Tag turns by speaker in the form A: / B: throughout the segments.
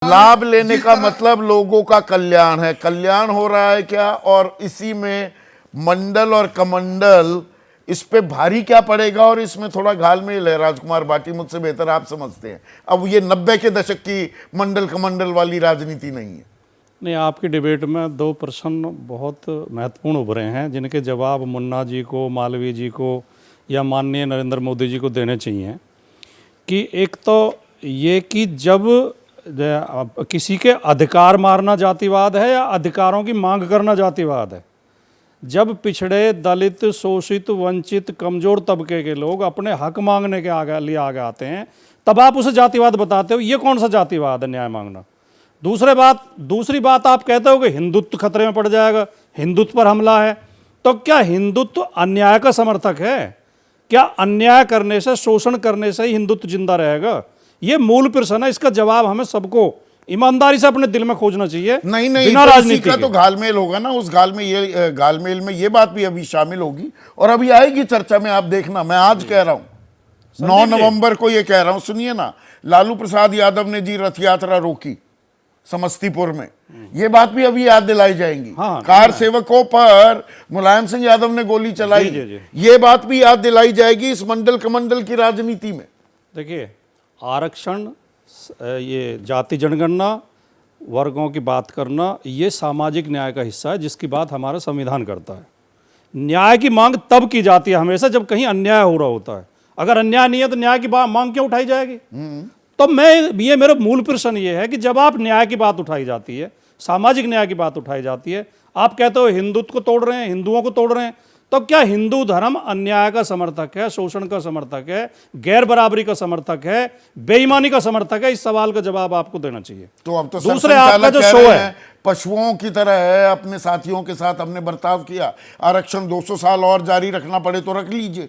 A: लाभ लेने का मतलब लोगों का कल्याण है। कल्याण हो रहा है क्या, और इसी में मंडल और कमंडल इस पे भारी क्या पड़ेगा, और इसमें थोड़ा घालमेल है। राजकुमार बाटी मुझसे बेहतर आप समझते हैं। अब ये 90 के दशक की मंडल कमंडल वाली राजनीति नहीं है।
B: नहीं, आपकी डिबेट में दो प्रश्न बहुत महत्वपूर्ण उभरे हैं जिनके जवाब मुन्ना जी को, मालवीय जी को या माननीय नरेंद्र मोदी जी को देने चाहिए। कि एक तो ये कि जब किसी के अधिकार मारना जातिवाद है या अधिकारों की मांग करना जातिवाद है। जब पिछड़े, दलित, शोषित, वंचित, कमज़ोर तबके के लोग अपने हक मांगने के लिए आगे आते हैं, तब आप उसे जातिवाद बताते हो। ये कौन सा जातिवाद है, न्याय मांगना? दूसरी बात आप कहते हो कि हिंदुत्व खतरे में पड़ जाएगा, हिंदुत्व पर हमला है। तो क्या हिंदुत्व अन्याय का समर्थक है? क्या अन्याय करने से, शोषण करने से ही हिंदुत्व जिंदा रहेगा? ये मूल प्रश्न है। इसका जवाब हमें सबको ईमानदारी से अपने दिल में खोजना चाहिए।
A: नहीं,
B: बिना राजनीति
A: का तो घालमेल होगा ना। उस घालमेल में ये बात भी अभी शामिल होगी और अभी आएगी चर्चा में। आप देखना, मैं आज कह रहा हूं, 9 नवंबर को ये कह रहा हूं। सुनिए ना, लालू प्रसाद यादव ने जी रथ यात्रा रोकी समस्तीपुर में, ये बात भी अभी याद दिलाई जाएंगी। कार सेवकों पर मुलायम सिंह यादव ने गोली चलाई, ये बात भी याद दिलाई जाएगी इस मंडल कमंडल की राजनीति में।
B: देखिए, आरक्षण, ये जाति जनगणना, वर्गों की बात करना, ये सामाजिक न्याय का हिस्सा है जिसकी बात हमारा संविधान करता है। न्याय की मांग तब की जाती है हमेशा जब कहीं अन्याय हो रहा होता है। अगर अन्याय नहीं है तो न्याय की मांग क्यों उठाई जाएगी? तो ये मेरा मूल प्रश्न ये है कि जब आप न्याय की बात उठाई जाती है, सामाजिक न्याय की बात उठाई जाती है, आप कहते हो हिंदुत्व को तोड़ रहे हैं, हिंदुओं को तोड़ रहे हैं, तो क्या हिंदू धर्म अन्याय का समर्थक है, शोषण का समर्थक है, गैर बराबरी का समर्थक है, बेईमानी का समर्थक है? इस सवाल का जवाब आपको देना चाहिए।
A: तो अब तो
B: दूसरे आपका जो शो है
A: पशुओं की तरह है, अपने साथियों के साथ हमने बर्ताव किया, आरक्षण 200 साल और जारी रखना पड़े तो रख लीजिए।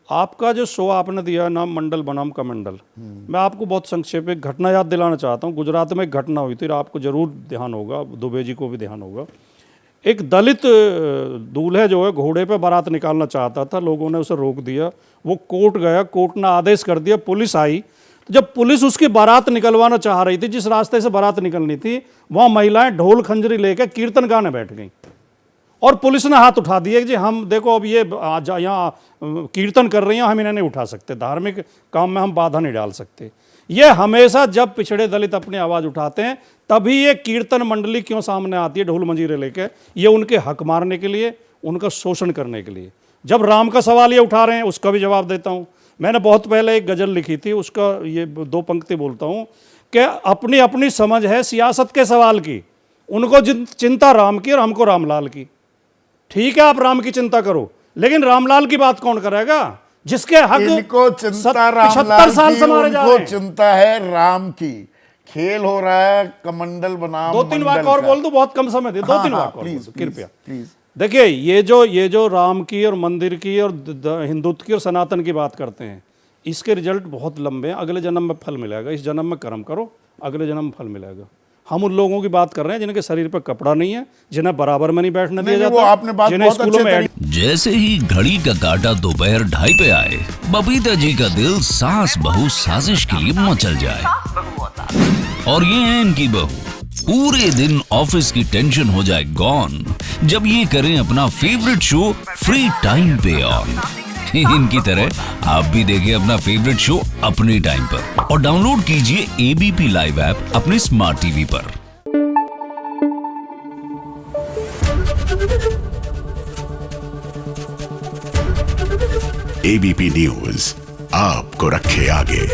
B: आपका जो शो आपने दिया नाम मंडल बनाम कमंडल, मैं आपको बहुत संक्षेप एक घटना याद दिलाना चाहता हूँ। गुजरात में एक घटना हुई थी, आपको जरूर ध्यान होगा, दुबे जी को भी ध्यान होगा। एक दलित दूल्हे जो है घोड़े पे बारात निकालना चाहता था, लोगों ने उसे रोक दिया। वो कोर्ट गया, कोर्ट ने आदेश कर दिया, पुलिस आई। जब पुलिस उसकी बारात निकलवाना चाह रही थी, जिस रास्ते से बारात निकलनी थी, वहाँ महिलाएं ढोल खंजरी लेकर कीर्तन गाने बैठ गईं और पुलिस ने हाथ उठा दिए कि जी हम देखो अब ये यहाँ कीर्तन कर रही हैं, हम इन्हें नहीं उठा सकते, धार्मिक काम में हम बाधा नहीं डाल सकते। ये हमेशा जब पिछड़े दलित अपनी आवाज़ उठाते हैं तभी ये कीर्तन मंडली क्यों सामने आती है ढोल मंजीरे लेके? ये उनके हक मारने के लिए, उनका शोषण करने के लिए। जब राम का सवाल ये उठा रहे हैं, उसका भी जवाब देता हूँ। मैंने बहुत पहले एक गज़ल लिखी थी, उसका ये 2 पंक्ति बोलता हूँ कि अपनी अपनी समझ है सियासत के सवाल की, उनको चिंता राम की और हमको रामलाल की। ठीक है, आप राम की चिंता करो, लेकिन रामलाल की बात कौन करेगा जिसके हक 75 साल से मारे जा रहे हैं?
A: चिंता है राम की। खेल हो रहा है कमंडल बनाम
B: 2-3 वाक्य और बोल दो, बहुत कम समय दे। 2-3 वाक्य
A: प्लीज,
B: कृपया
A: प्लीज।
B: देखिए, ये जो राम की और मंदिर की और हिंदुत्व की और सनातन की बात करते हैं, इसके रिजल्ट बहुत लंबे हैं। अगले जन्म में फल मिलेगा। इस जन्म में कर्म करो, अगले जन्म में फल मिलेगा। हम उन लोगों की बात कर रहे हैं जिनके शरीर पर कपड़ा नहीं है, जिन्हें बराबर में नहीं बैठने दिया जाता, जिन्हें स्कूलों में।
C: जैसे ही घड़ी का काटा दोपहर 2:30 पे आए, बबीता जी का दिल सास बहू साजिश के लिए मचल जाए। और ये है इनकी बहू, पूरे दिन ऑफिस की टेंशन हो जाए गॉन जब ये करें अपना फेवरेट शो फ्री टाइम पे ऑन। इनकी तरह आप भी देखिए अपना फेवरेट शो अपने टाइम पर और डाउनलोड कीजिए एबीपी लाइव ऐप अपने स्मार्ट टीवी पर।
D: एबीपी न्यूज आपको रखे आगे।